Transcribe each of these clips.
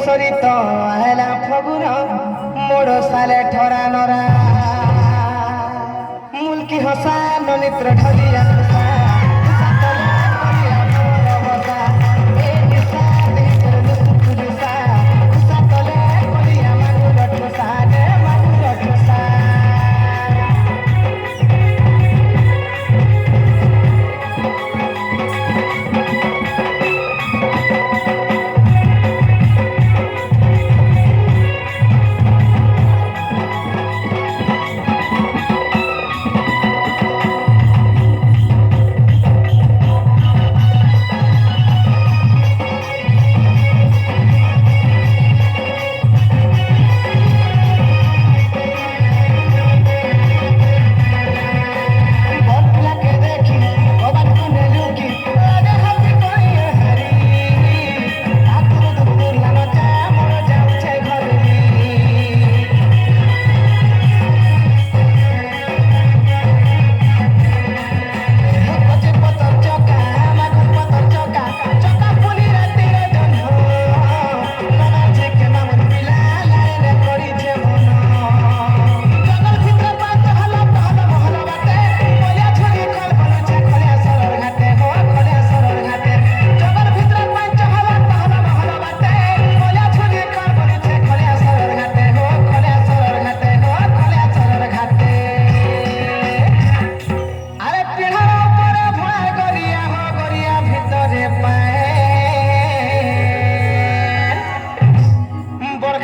सरित आला फगुन मोड़ साले ठरा नरा मुल्की हसा ननित्र ढलिया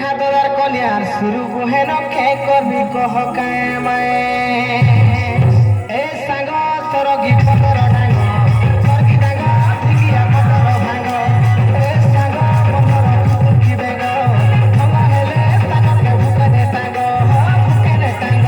शुरू बुहे रखे कभी कह काए ए सांग सरगी पतर डांग सरगी डांग धिगिया पतर भांग ए सांग पतर दुखी बेग भंगा हेले सांग के भूके दे सांग भूके दे सांग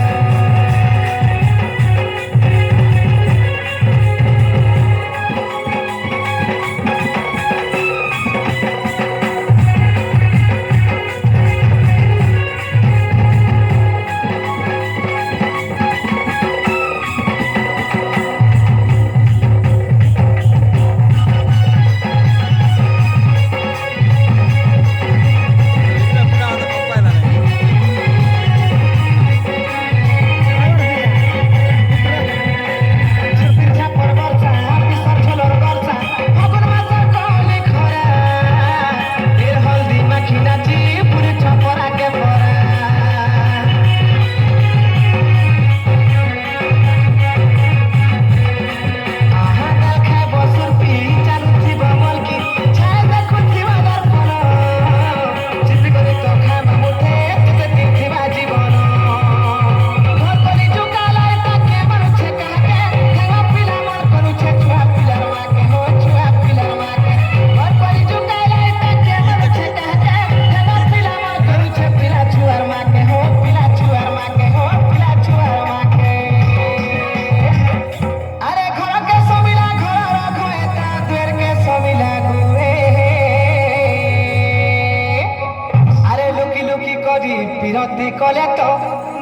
विरती कले तो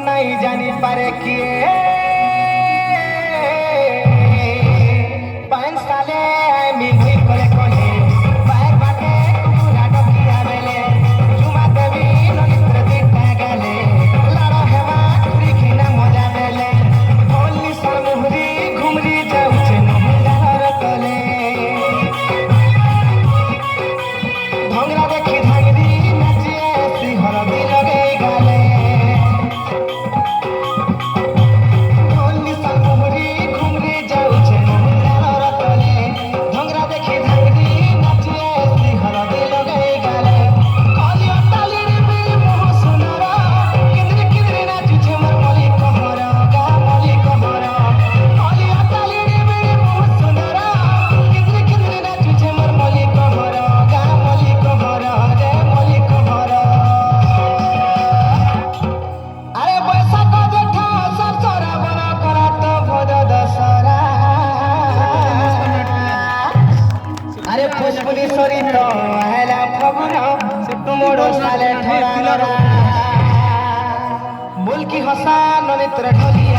नहीं जानी पारे किए पांच साले मिली कले कले बाहर बाटे कुकुरा डकिया बेले चुमा देवी ननित्र दिटा गाले लाड़ा हेवा खुरी खिना मजा बेले होली सर मुहरी घुमरी जाउछे नहुला रतले भंगरा देखी धांगरी नाचिए सिंहर दिलगे सरित आला फगुन मोड़ साले ठरा नरा मुल्की हसा ननित्र ढलिया